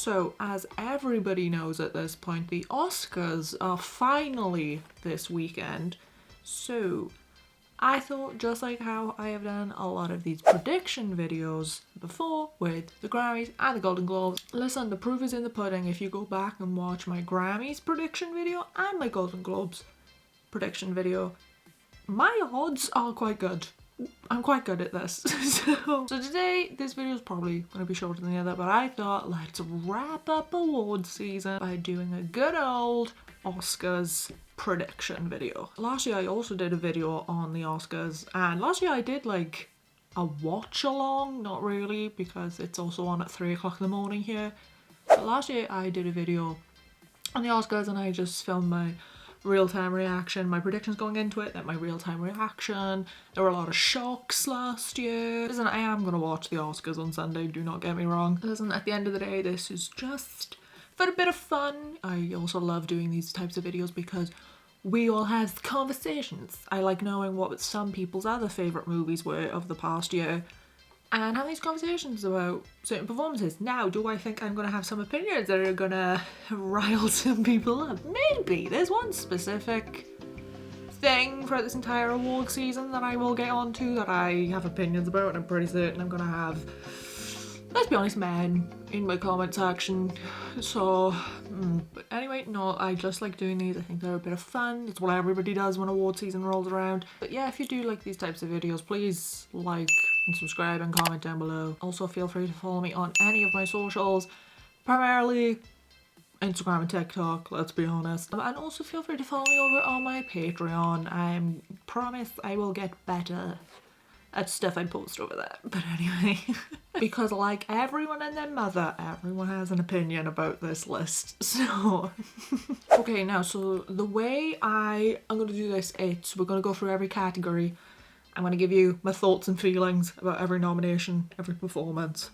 So, as everybody knows at this point, the Oscars are finally this weekend. So, I thought, just like how I have done a lot of these prediction videos before with the Grammys and the Golden Globes, listen, the proof is in the pudding. If you go back and watch my Grammys prediction video and my Golden Globes prediction video, my odds are quite good. I'm quite good at this. So today, this video is probably going to be shorter than the other, but I thought let's wrap up awards season by doing a good old Oscars prediction video. Last year I also did a video on the Oscars, and last year I did like a watch along, not really because it's also on at 3 o'clock in the morning here. But last year I did a video on the Oscars and I just filmed my real-time reaction, my predictions going into it, then my real-time reaction. There were a lot of shocks last year. Listen, I am gonna watch the Oscars on Sunday, do not get me wrong. Listen, at the end of the day, this is just for a bit of fun. I also love doing these types of videos because we all have conversations. I like knowing what some people's other favourite movies were of the past year and have these conversations about certain performances. Now, do I think I'm going to have some opinions that are going to rile some people up? Maybe. There's one specific thing throughout this entire award season that I will get onto that I have opinions about, and I'm pretty certain I'm going to have, let's be honest, men in my comment section. So, but anyway, no, I just like doing these. I think they're a bit of fun. It's what everybody does when award season rolls around. But yeah, if you do like these types of videos, please like and subscribe and comment down below. Also, feel free to follow me on any of my socials, primarily Instagram and TikTok, let's be honest. And also feel free to follow me over on my Patreon. I promise I will get better at stuff I post over there. But anyway, because like everyone and their mother, everyone has an opinion about this list. So, okay, now, so the way I'm going to do this, we're going to go through every category. I'm going to give you my thoughts and feelings about every nomination, every performance,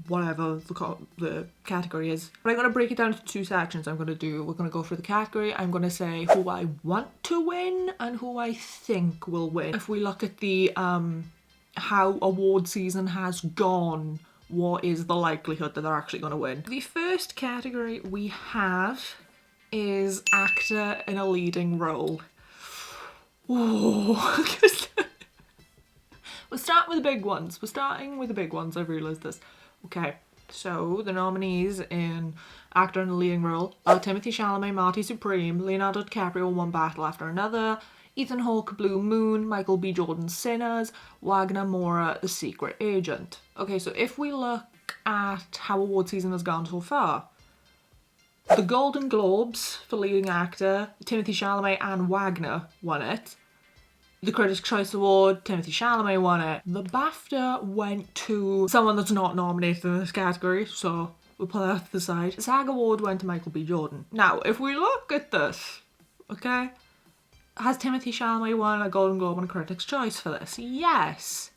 whatever the category is. But I'm going to break it down into 2 sections. We're going to go through the category. I'm going to say who I want to win and who I think will win. If we look at the how award season has gone, what is the likelihood that they're actually going to win? The first category we have is actor in a leading role. Oh, we're starting with the big ones. We're starting with the big ones. I've realised this. Okay, so the nominees in actor in a leading role are Timothée Chalamet, Marty Supreme, Leonardo DiCaprio, One Battle After Another, Ethan Hawke, Blue Moon, Michael B. Jordan, Sinners, Wagner Moura, The Secret Agent. Okay, so if we look at how award season has gone so far, the Golden Globes for leading actor, Timothée Chalamet and Wagner won it. The Critics' Choice Award, Timothée Chalamet won it. The BAFTA went to someone that's not nominated in this category, so we'll put that to the side. The SAG Award went to Michael B. Jordan. Now, if we look at this, okay, has Timothée Chalamet won a Golden Globe and a Critics' Choice for this? Yes.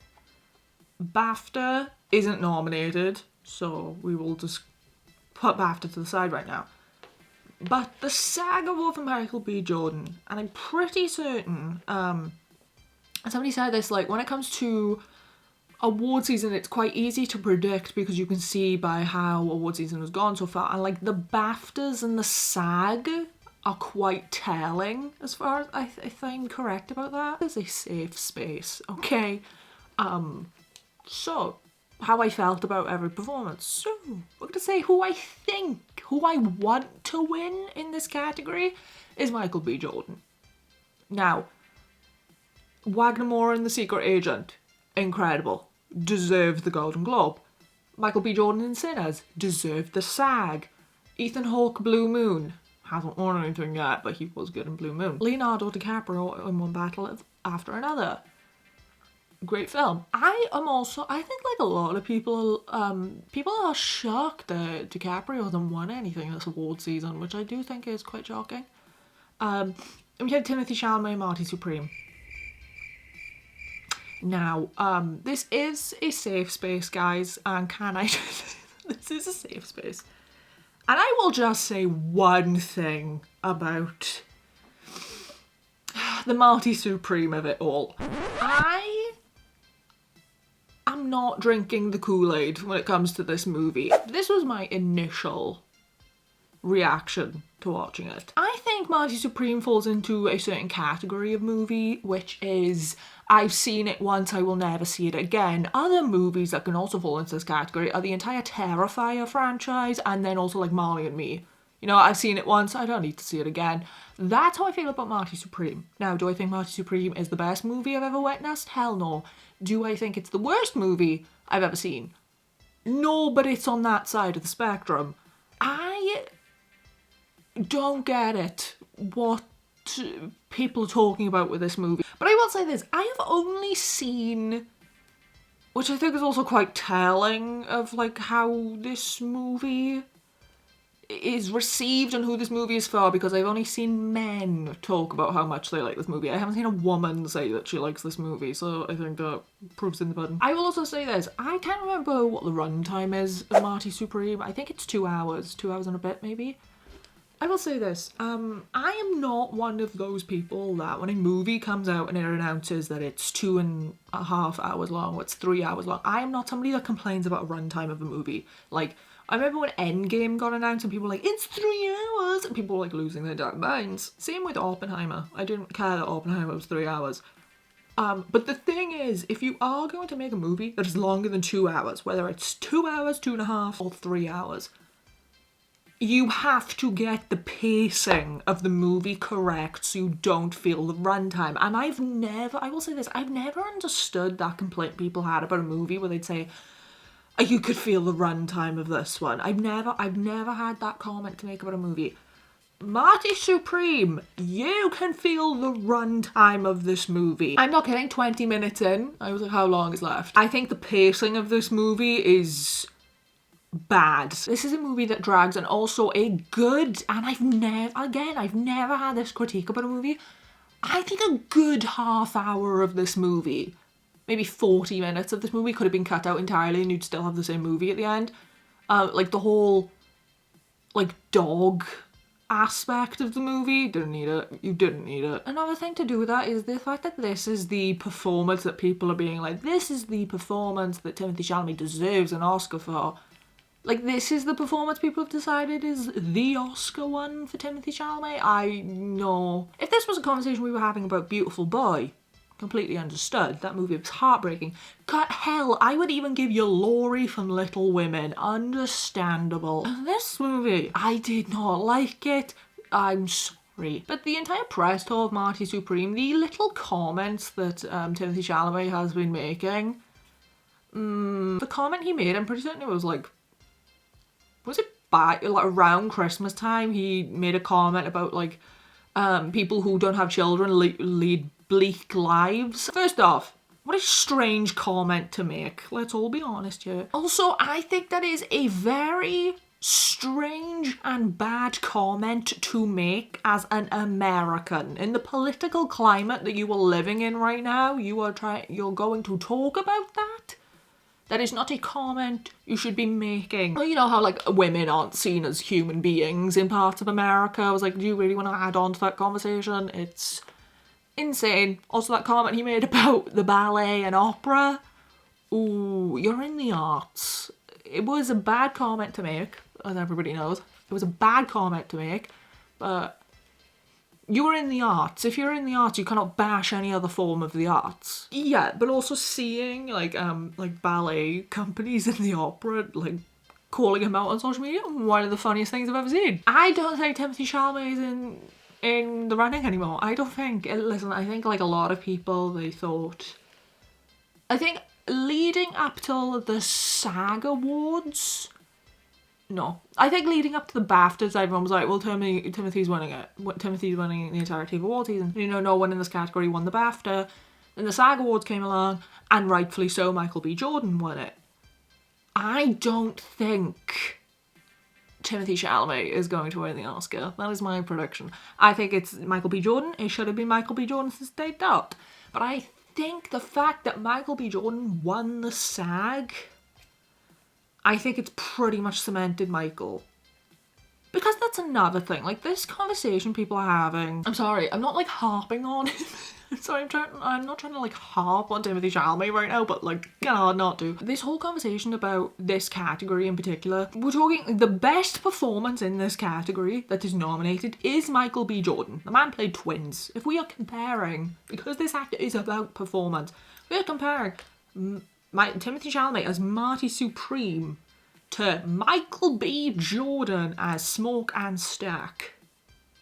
BAFTA isn't nominated, so we will just put BAFTA to the side right now. But the SAG Award for Michael B. Jordan, and I'm pretty certain, somebody said this, like, when it comes to award season, it's quite easy to predict because you can see by how award season has gone so far. And, like, the BAFTAs and the SAG are quite telling as far as if I'm correct about that. It's a safe space, okay? So, how I felt about every performance. So, we're going to say who I want to win in this category is Michael B. Jordan. Now, Wagner Moura and The Secret Agent, incredible. Deserved the Golden Globe. Michael B. Jordan in Sinners, deserved the SAG. Ethan Hawke, Blue Moon, hasn't won anything yet, but he was good in Blue Moon. Leonardo DiCaprio in One Battle After Another. Great film. I think like a lot of people are shocked that DiCaprio hasn't won anything this award season, which I do think is quite shocking. And we had Timothée Chalamet and Marty Supreme. Now, this is a safe space, guys, and this is a safe space. And I will just say one thing about the Marty Supreme of it all. I am not drinking the Kool-Aid when it comes to this movie. This was my initial reaction to watching it. I think Marty Supreme falls into a certain category of movie, which is, I've seen it once, I will never see it again. Other movies that can also fall into this category are the entire Terrifier franchise, and then also like Marley and Me. You know, I've seen it once, I don't need to see it again. That's how I feel about Marty Supreme. Now, do I think Marty Supreme is the best movie I've ever witnessed? Hell no. Do I think it's the worst movie I've ever seen? No, but it's on that side of the spectrum. I don't get it, what people are talking about with this movie. But I will say this, I have only seen, which I think is also quite telling of like how this movie is received and who this movie is for, because I've only seen men talk about how much they like this movie. I haven't seen a woman say that she likes this movie, so I think that proves in the pudding. I will also say this, I can't remember what the runtime is of Marty Supreme. I think it's 2 hours, 2 hours and a bit maybe. I will say this, I am not one of those people that when a movie comes out and it announces that it's 2.5 hours long, or it's 3 hours long, I am not somebody that complains about a runtime of a movie. Like, I remember when Endgame got announced and people were like, it's 3 hours, and people were like losing their damn minds. Same with Oppenheimer. I didn't care that Oppenheimer was 3 hours. But the thing is, if you are going to make a movie that is longer than 2 hours, whether it's 2 hours, 2.5, or 3 hours, you have to get the pacing of the movie correct so you don't feel the runtime. And I will say this, I've never understood that complaint people had about a movie where they'd say, you could feel the runtime of this one. I've never had that comment to make about a movie. Marty Supreme, you can feel the runtime of this movie. I'm not kidding, 20 minutes in, I was like, how long is left? I think the pacing of this movie is bad. This is a movie that drags, and also a good, and I've never had this critique about a movie. I think a good half hour of this movie, maybe 40 minutes of this movie could have been cut out entirely and you'd still have the same movie at the end. Like the whole, like, dog aspect of the movie, didn't need it. You didn't need it. Another thing to do with that is the fact that this is the performance that people are being like, this is the performance that Timothée Chalamet deserves an Oscar for. Like, this is the performance people have decided is the Oscar one for Timothée Chalamet? I know. If this was a conversation we were having about Beautiful Boy, completely understood. That movie was heartbreaking. God, hell, I would even give you Laurie from Little Women. Understandable. This movie, I did not like it. I'm sorry. But the entire press tour of Marty Supreme, the little comments that Timothée Chalamet has been making, the comment he made, I'm pretty certain it was like, was it back, like around Christmas time, he made a comment about like people who don't have children lead bleak lives. First off, what a strange comment to make. Let's all be honest here. Also, I think that is a very strange and bad comment to make as an American. In the political climate that you are living in right now, you're going to talk about that? That is not a comment you should be making. Well, you know how, like, women aren't seen as human beings in parts of America? I was like, do you really want to add on to that conversation? It's insane. Also, that comment he made about the ballet and opera. Ooh, you're in the arts. It was a bad comment to make, as everybody knows. It was a bad comment to make, but you were in the arts. If you're in the arts, you cannot bash any other form of the arts. Yeah, but also seeing like ballet companies in the opera, like, calling him out on social media, one of the funniest things I've ever seen. I don't think Timothée Chalamet is in the running anymore. I don't think. Listen, I think like a lot of people, they thought. I think leading up till the SAG Awards. No. I think leading up to the BAFTAs, everyone was like, well, Timothy's winning it. Timothy's winning the entirety of award season. You know, no one in this category won the BAFTA. Then the SAG Awards came along, and rightfully so, Michael B. Jordan won it. I don't think Timothée Chalamet is going to win the Oscar. That is my prediction. I think it's Michael B. Jordan. It should have been Michael B. Jordan since day dot. But I think the fact that Michael B. Jordan won the SAG, I think it's pretty much cemented Michael. Because that's another thing. Like, this conversation people are having, I'm sorry, I'm not like harping on him. Sorry, I'm not trying to like harp on Timothy Chalamet right now, but like, God, not do. This whole conversation about this category in particular, we're talking the best performance in this category that is nominated is Michael B. Jordan. The man played twins. If we are comparing, because this actor is about performance, we are comparing Timothy Chalamet as Marty Supreme to Michael B. Jordan as Smoke and Stack,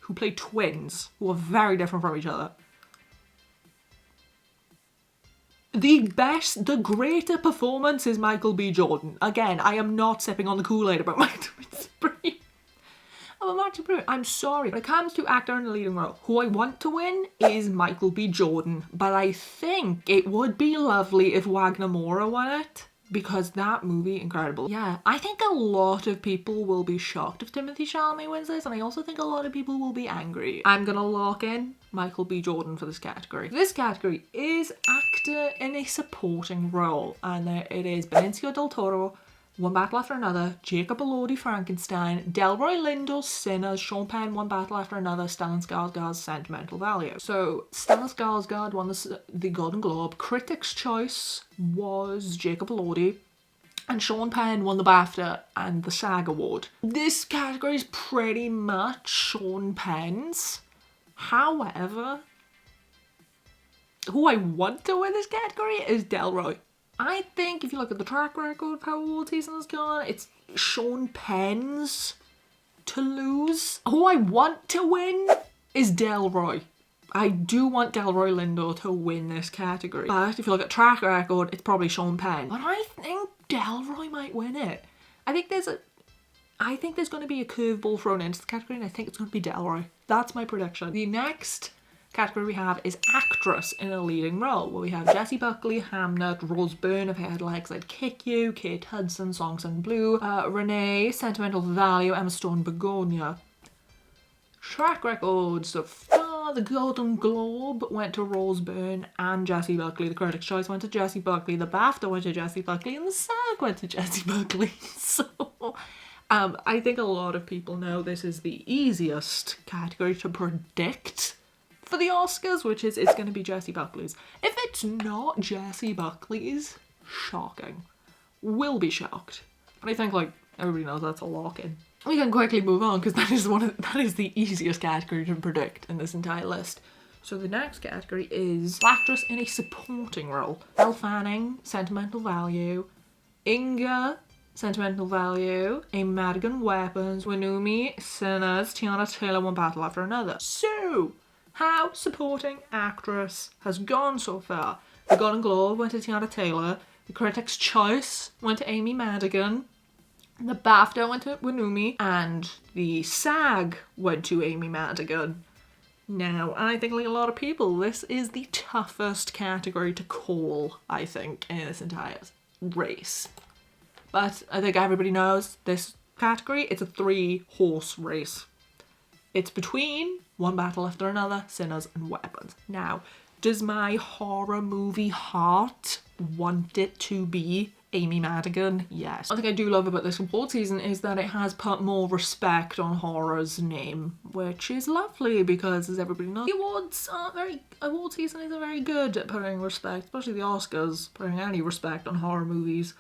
who play twins, who are very different from each other. The greater performance is Michael B. Jordan. Again, I am not sipping on the Kool-Aid about Marty Supreme. I'm sorry. When it comes to actor in the leading role, who I want to win is Michael B. Jordan, but I think it would be lovely if Wagner Moura won it, because that movie, incredible. Yeah, I think a lot of people will be shocked if Timothy Chalamet wins this, and I also think a lot of people will be angry. I'm gonna lock in Michael B. Jordan for this category. This category is actor in a supporting role, and it is Benicio del Toro, One Battle After Another, Jacob Elordi, Frankenstein, Delroy Lindo's Sinners, Sean Penn, One Battle After Another, Stellan Skarsgård's Sentimental Value. So Stellan Skarsgård won the Golden Globe. Critics' choice was Jacob Elordi, and Sean Penn won the BAFTA and the SAG Award. This category is pretty much Sean Penn's. However, who I want to win this category is Delroy. I think if you look at the track record of how award season has gone, it's Sean Penn's to lose. Who I want to win is Delroy. I do want Delroy Lindo to win this category. But if you look at track record, it's probably Sean Penn. But I think Delroy might win it. I think there's going to be a curveball thrown into the category, and I think it's going to be Delroy. That's my prediction. The next category we have is actress in a leading role, where we have Jessie Buckley, Hamnet, Rose Byrne, If I Had Legs I'd Kick You, Kate Hudson, Songs in Blue, Renee, Sentimental Value, Emma Stone, Begonia. Track record so far: the Golden Globe went to Rose Byrne and Jessie Buckley, the Critics' Choice went to Jessie Buckley, the BAFTA went to Jessie Buckley, and the SAG went to Jessie Buckley. So I think a lot of people know this is the easiest category to predict for the Oscars, which is it's going to be Jessie Buckley's. If it's not Jessie Buckley's, shocking. We'll be shocked. But I think like everybody knows that's a lock-in. We can quickly move on because that is the easiest category to predict in this entire list. So the next category is actress in a supporting role. Elle Fanning, Sentimental Value, Inga, Sentimental Value, Amy Madigan, Weapons, Winumi, Sinners, Tiana Taylor, One Battle After Another. So how supporting actress has gone so far. The Golden Globe went to Tiana Taylor, the Critics' Choice went to Amy Madigan, the BAFTA went to Winumi, and the SAG went to Amy Madigan. Now, I think like a lot of people, this is the toughest category to call, I think, in this entire race. But I think everybody knows this category, it's a 3-horse race. It's between One Battle After Another, Sinners, and Weapons. Now, does my horror movie heart want it to be Amy Madigan? Yes. One thing I do love about this award season is that it has put more respect on horror's name, which is lovely because, as everybody knows, the award season isn't very good at putting respect, especially the Oscars, putting any respect on horror movies.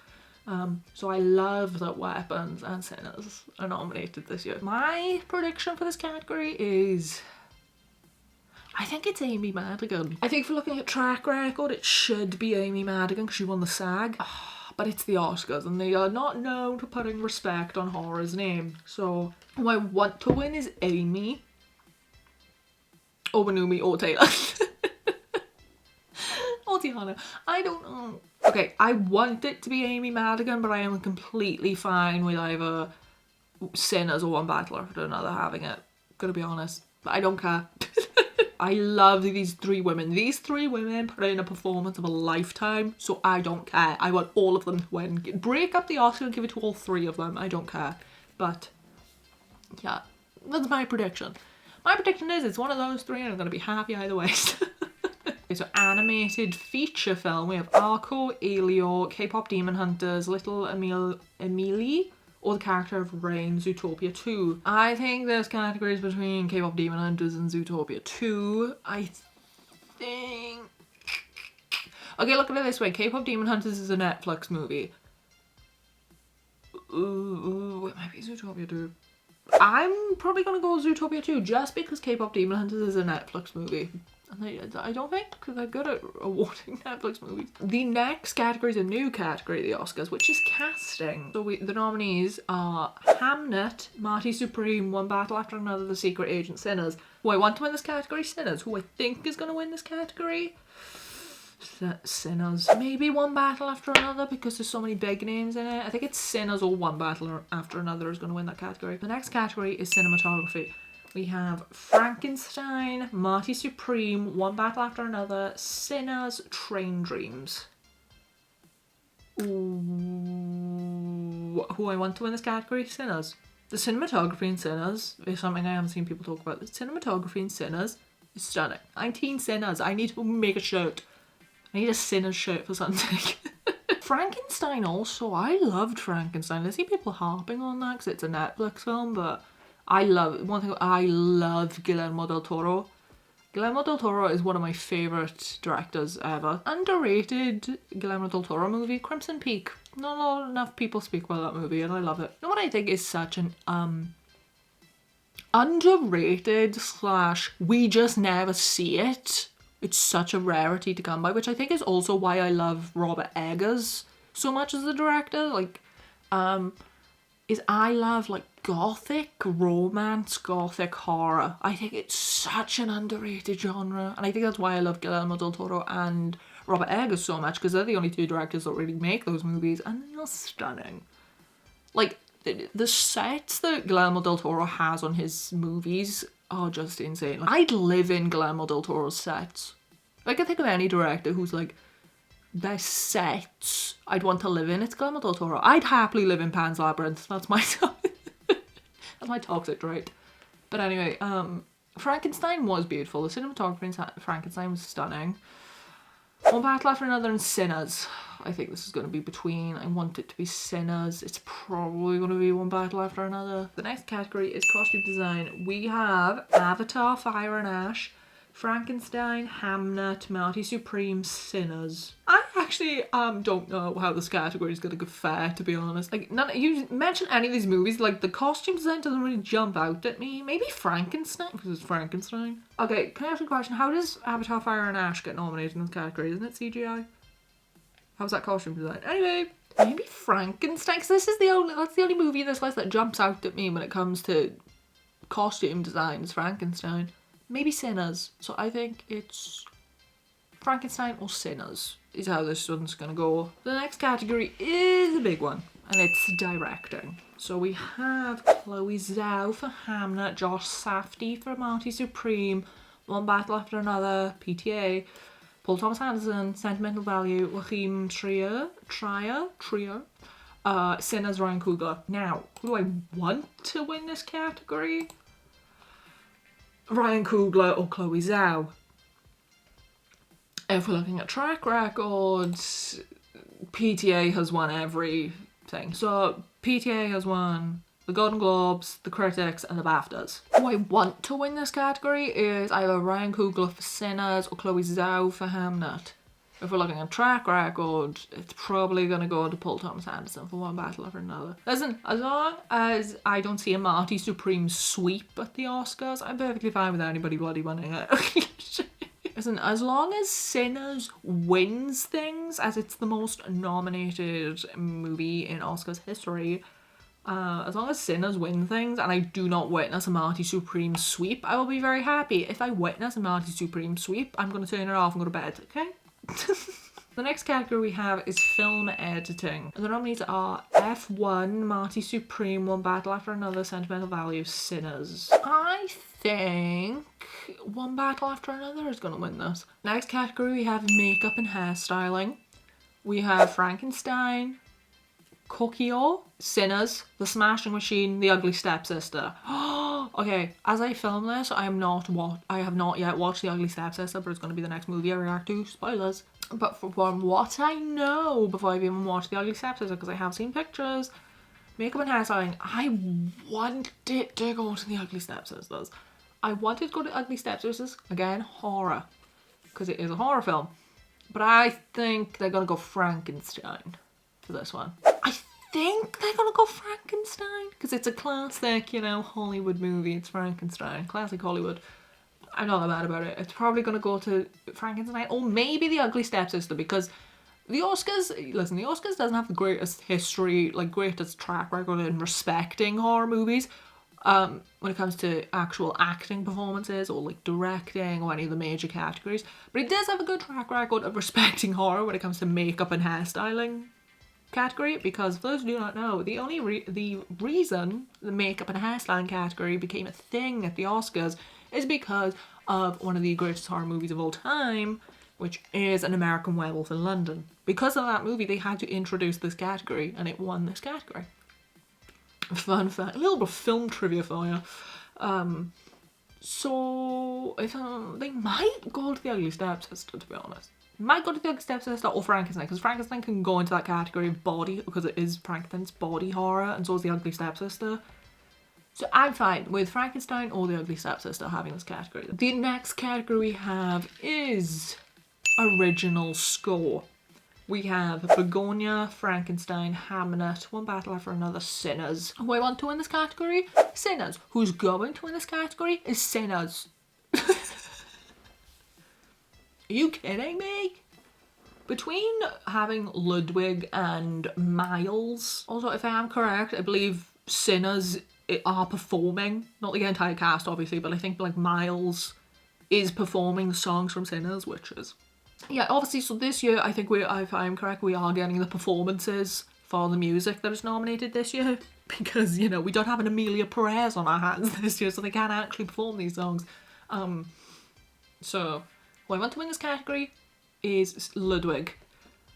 So I love that Weapons and Sinners are nominated this year. My prediction for this category is, I think it's Amy Madigan. I think if we're looking at track record, it should be Amy Madigan because she won the SAG. But it's the Oscars and they are not known for putting respect on horror's name. So who I want to win is Amy, or Winumi, or Taylor. Or Tiana. I don't know. Okay, I want it to be Amy Madigan, but I am completely fine with either Sinners or One Battle After Another having it. Gonna be honest. But I don't care. I love these 3 women. These 3 women put in a performance of a lifetime, so I don't care. I want all of them to win. Break up the Oscar and give it to all 3 of them. I don't care. But, yeah, that's my prediction. My prediction is it's one of those 3 and I'm going to be happy either way. Okay, so animated feature film. We have Arco, Elio, K-pop Demon Hunters, Little Emily, or the character of Rain, Zootopia 2. I think there's categories between K-pop Demon Hunters and Zootopia 2. I think... Okay, look at it this way. K-pop Demon Hunters is a Netflix movie. Ooh, it might be Zootopia 2. I'm probably gonna go with Zootopia 2 just because K-pop Demon Hunters is a Netflix movie. And I don't think they're good at awarding Netflix movies. The next category is a new category at the Oscars, which is casting. So the nominees are Hamnet, Marty Supreme, One Battle After Another, The Secret Agent, Sinners. Who I want to win this category, Sinners. Who I think is going to win this category, Sinners. Maybe One Battle After Another because there's so many big names in it. I think it's Sinners or One Battle After Another is going to win that category. The next category is cinematography. We have Frankenstein, Marty Supreme, One Battle After Another, Sinners, Train Dreams. Ooh, who I want to win this category? Sinners. The cinematography in Sinners is something I haven't seen people talk about. The cinematography in Sinners is stunning. I'm Teen Sinners. I need to make a shirt. I need a Sinners shirt for something. Frankenstein also. I loved Frankenstein. I see people harping on that because it's a Netflix film, but I love Guillermo del Toro. Guillermo del Toro is one of my favourite directors ever. Underrated Guillermo del Toro movie, Crimson Peak. Not enough people speak about that movie and I love it. You know what I think is such an underrated / we just never see it. It's such a rarity to come by, which I think is also why I love Robert Eggers so much as a director. Like, is I love like gothic romance, gothic horror. I think it's such an underrated genre, and I think that's why I love Guillermo del Toro and Robert Eggers so much, because they're the only two directors that really make those movies, and they're stunning. Like, the sets that Guillermo del Toro has on his movies are just insane. Like, I'd live in Guillermo del Toro's sets. I can think of any director who's like, their sets I'd want to live in. It's Guillermo del Toro. I'd happily live in Pan's Labyrinth. That's my that's my toxic trait. But anyway, Frankenstein was beautiful. The cinematography in Frankenstein was stunning. One Battle After Another and Sinners. I think this is going to be between. I want it to be Sinners. It's probably going to be One Battle After Another. The next category is costume design. We have Avatar, Fire and Ash, Frankenstein, Hamnet, Marty Supreme, Sinners. I actually don't know how this category is going to fare, to be honest. Like, you mention any of these movies, like the costume design doesn't really jump out at me. Maybe Frankenstein, because it's Frankenstein. Okay, can I ask you a question? How does Avatar, Fire and Ash get nominated in this category? Isn't it CGI? How's that costume design? Anyway, maybe Frankenstein, because that's the only movie in this list that jumps out at me when it comes to costume design is Frankenstein. Maybe Sinners. So I think it's Frankenstein or Sinners is how this one's gonna go. The next category is a big one, and it's directing. So we have Chloe Zhao for Hamnet, Josh Safdie for Marty Supreme, One Battle After Another, PTA, Paul Thomas Anderson, Sentimental Value, Joachim Trier, Sinners, Ryan Coogler. Now, who do I want to win this category? Ryan Coogler or Chloe Zhao. If we're looking at track records, PTA has won everything. So PTA has won the Golden Globes, the Critics, and the BAFTAs. Who I want to win this category is either Ryan Coogler for Sinners or Chloe Zhao for Hamnet. If we're looking at track record, it's probably going to go to Paul Thomas Anderson for One Battle After Another. Listen, as long as I don't see a Marty Supreme sweep at the Oscars, I'm perfectly fine with anybody bloody winning it. Listen, as long as Sinners wins things, as it's the most nominated movie in Oscars history, as long as Sinners win things and I do not witness a Marty Supreme sweep, I will be very happy. If I witness a Marty Supreme sweep, I'm going to turn it off and go to bed, okay? The next category we have is film editing. And the nominees are F1, Marty Supreme, One Battle After Another, Sentimental Value, Sinners. I think One Battle After Another is going to win this. Next category we have makeup and hairstyling. We have Frankenstein, Kokio, Sinners, The Smashing Machine, The Ugly Stepsister. Okay, as I film this, I have not yet watched The Ugly Stepsister, but it's going to be the next movie I react to. Spoilers. But from what I know, before I've even watched The Ugly Stepsister, because I have seen pictures, makeup and hairstyling, I want it to go to The Ugly Stepsisters. I wanted to go to Ugly Stepsisters. Again, horror. because it is a horror film. But I think they're going to go Frankenstein for this one. I think they're going to go Frankenstein because it's a classic, you know, Hollywood movie. It's Frankenstein. Classic Hollywood. I'm not that mad about it. It's probably going to go to Frankenstein or maybe The Ugly Stepsister because the Oscars, listen, the Oscars doesn't have the greatest history, like greatest track record in respecting horror movies when it comes to actual acting performances or like directing or any of the major categories. But it does have a good track record of respecting horror when it comes to makeup and hairstyling category, because for those who do not know, the only the reason the makeup and hairstyling category became a thing at the Oscars is because of one of the greatest horror movies of all time, which is An American Werewolf in London. Because of that movie, they had to introduce this category, and it won this category. Fun fact, a little bit of film trivia for you. So if they might go to The Ugly Stepsister, to be honest. Might go to The Ugly Stepsister or Frankenstein, because Frankenstein can go into that category of body, because it is Frankenstein's body horror, and so is The Ugly Stepsister. So I'm fine with Frankenstein or The Ugly Stepsister having this category. The next category we have is original score. We have Begonia, Frankenstein, Hamnet, One Battle After Another, Sinners. Who I want to win this category? Sinners. Who's going to win this category is Sinners. Are you kidding me? Between having Ludwig and Miles, also if I am correct, I believe Sinners are performing, not the entire cast obviously, but I think like Miles is performing songs from Sinners, which is, yeah, obviously. So this year I think if I'm correct, we are getting the performances for the music that is nominated this year, because, you know, we don't have an Amelia Perez on our hands this year, so they can't actually perform these songs. So who I want to win this category is Ludwig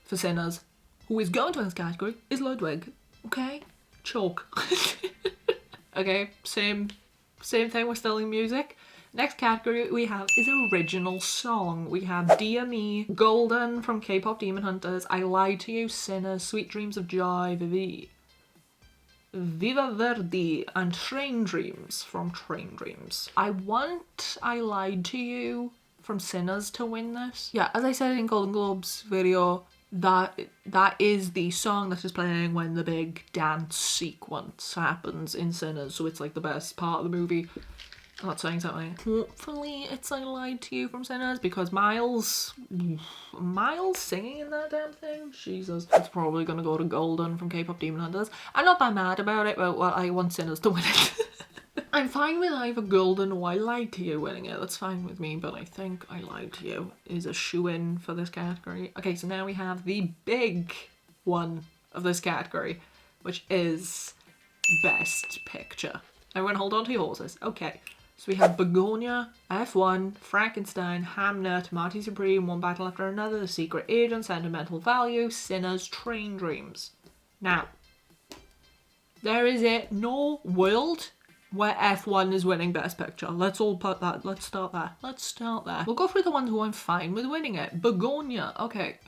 for Sinners. Who is going to win this category is Ludwig. Okay? Choke. Okay, same thing, we're still in music. Next category we have is original song. We have Dear Me, Golden from K-Pop Demon Hunters, I Lied to You, Sinners, Sweet Dreams of Joy, Viva Verdi, and Train Dreams from Train Dreams. I want I Lied to You from Sinners to win this. Yeah, as I said in Golden Globes video, that is the song that is playing when the big dance sequence happens in Sinners, so it's like the best part of the movie. I'm not saying something. Hopefully it's I Lied to You from Sinners, because Miles singing in that damn thing, Jesus. It's probably gonna go to Golden from K-Pop Demon Hunters. I'm not that mad about it, but well, I want Sinners to win it. I'm fine with either Golden or I Lied to You winning it. That's fine with me, but I think I Lied to You is a shoo-in for this category. Okay, so now we have the big one of this category, which is Best Picture. Everyone hold on to your horses. Okay, so we have Begonia, F1, Frankenstein, Hamnet, Marty Supreme, One Battle After Another, The Secret Agent, Sentimental Value, Sinners, Train Dreams. Now, there is no world where F1 is winning Best Picture. Let's all put that. Let's start there. We'll go through the ones who I'm fine with winning it. Begonia. Okay.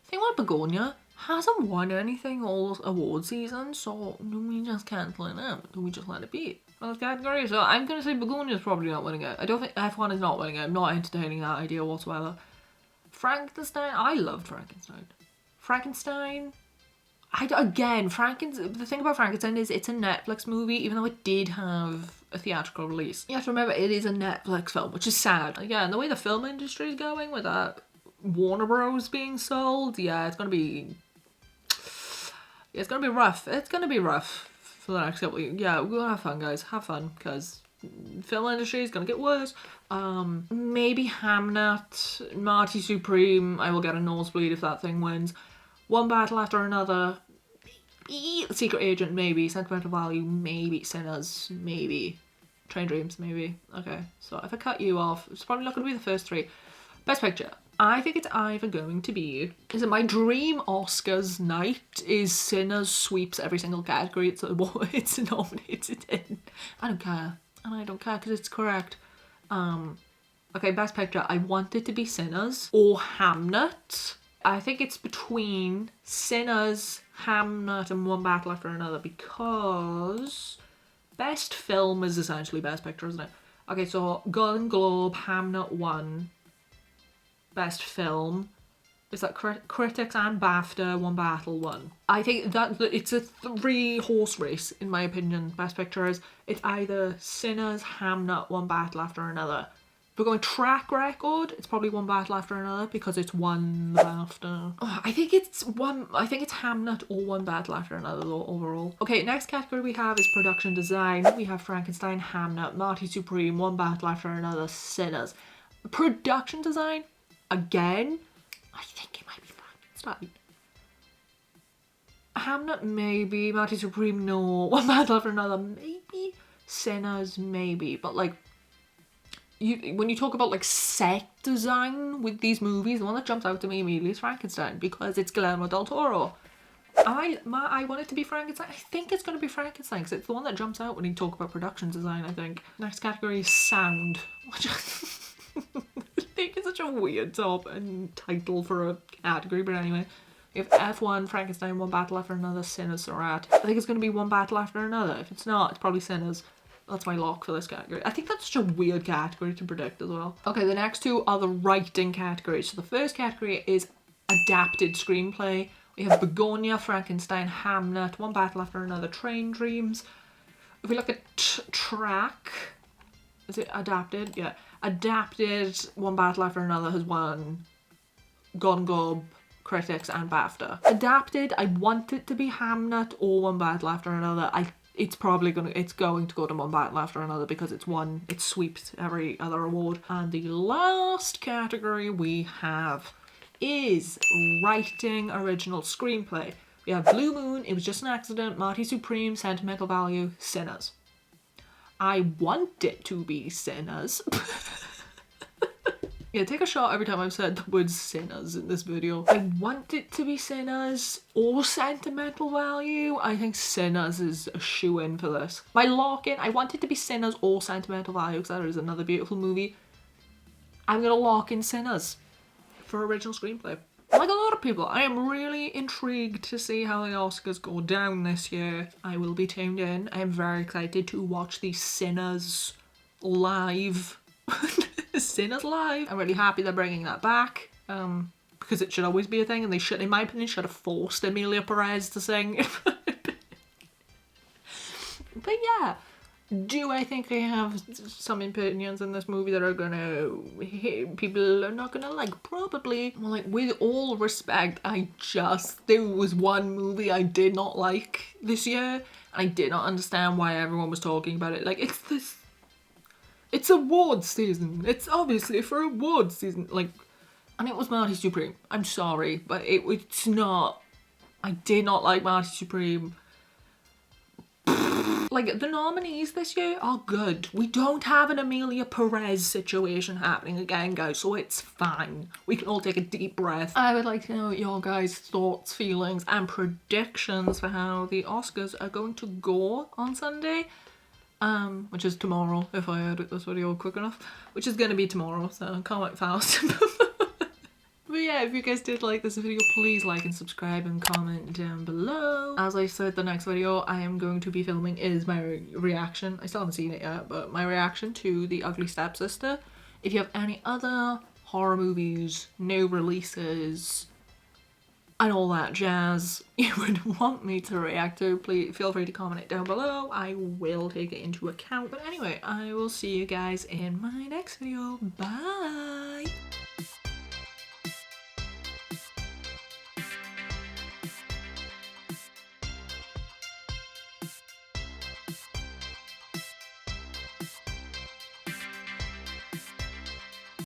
The thing about Begonia, hasn't won anything all award season, so do we just cancel it out? Do we just let it be for this category? So I'm going to say Begonia's probably not winning it. I don't think F1 is not winning it. I'm not entertaining that idea whatsoever. Frankenstein. I loved Frankenstein. The thing about Frankenstein is it's a Netflix movie, even though it did have a theatrical release. You have to remember it is a Netflix film, which is sad. Yeah, and the way the film industry is going with that Warner Bros being sold, yeah, it's gonna be rough. It's gonna be rough for the next couple of years. Yeah, we're gonna have fun, guys. Have fun, because film industry is gonna get worse. Maybe Hamnet, Marty Supreme. I will get a nosebleed if that thing wins. One Battle After Another, Secret Agent, maybe. Sentimental Value, maybe. Sinners, maybe. Train Dreams, maybe. Okay, so if I cut you off, it's probably not going to be the first three. Best Picture. I think it's either going to be... Is it my dream Oscars night is Sinners sweeps every single category it's nominated in. I don't care. And I don't care because it's correct. Okay, Best Picture. I want it to be Sinners or Hamnet. I think it's between Sinners, Hamnet, and One Battle After Another, because Best Film is essentially Best Picture, isn't it? Okay, so Golden Globe, Hamnet won. Best Film. Is that Critics and BAFTA, One Battle won. I think that it's a 3-horse race, in my opinion. Best Picture is, it's either Sinners, Hamnet, One Battle After Another. If we're going track record, it's probably One Battle After Another because it's won the BAFTA. Oh, I think it's Hamnet or One Battle After Another though, overall. Okay, next category we have is Production Design. We have Frankenstein, Hamnet, Marty Supreme, One Battle After Another, Sinners. Production Design, again, I think it might be Frankenstein. Hamnet, maybe. Marty Supreme, no. One Battle After Another, maybe. Sinners, maybe. But like, when you talk about like set design with these movies, the one that jumps out to me immediately is Frankenstein because it's Guillermo del Toro. I want it to be Frankenstein. I think it's going to be Frankenstein because it's the one that jumps out when you talk about production design, I think. Next category is Sound, which I think is such a weird top and title for a category, but anyway. We have F1, Frankenstein, One Battle After Another, Sinners, Rat. I think it's going to be One Battle After Another. If it's not, it's probably Sinners. That's my lock for this category. I think that's such a weird category to predict as well. Okay, the next two are the writing categories. So the first category is Adapted Screenplay. We have Begonia, Frankenstein, Hamnet, One Battle After Another, Train Dreams. If we look at track, is it adapted? Yeah. Adapted, One Battle After Another has won Golden Globe, Critics and BAFTA. Adapted, I want it to be Hamnet or One Battle After Another. It's going to go to One Battle After Another because it sweeps every other award. And the last category we have is Writing Original Screenplay. We have Blue Moon, It Was Just an Accident, Marty Supreme, Sentimental Value, Sinners. I want it to be Sinners. Yeah, take a shot every time I've said the word Sinners in this video. I want it to be Sinners or Sentimental Value. I think Sinners is a shoe-in for this. My lock-in, I want it to be Sinners or Sentimental Value because that is another beautiful movie. I'm gonna lock in Sinners for original screenplay. Like a lot of people, I am really intrigued to see how the Oscars go down this year. I will be tuned in. I am very excited to watch the Sinners live. Sinners live. I'm really happy they're bringing that back because it should always be a thing, and they should, in my opinion, should have forced Emilia Perez to sing. But yeah, do I think I have some opinions in this movie that are gonna people are not gonna like? Probably. Well, like, with all respect, there was one movie I did not like this year, and I did not understand why everyone was talking about it. Like, it's awards season. It's obviously for awards season. Like, and it was Marty Supreme. I'm sorry, but it's not. I did not like Marty Supreme. Like, the nominees this year are good. We don't have an Emilia Perez situation happening again, guys, so it's fine. We can all take a deep breath. I would like to know your guys' thoughts, feelings, and predictions for how the Oscars are going to go on Sunday. Which is tomorrow, if I edit this video quick enough. Which is gonna be tomorrow, so can't wait fast. But yeah, if you guys did like this video, please like and subscribe and comment down below. As I said, the next video I am going to be filming is my reaction. I still haven't seen it yet, but my reaction to The Ugly Stepsister. If you have any other horror movies, new releases, and all that jazz you would want me to react to, please feel free to comment it down below. I will take it into account. But anyway, I will see you guys in my next video. Bye!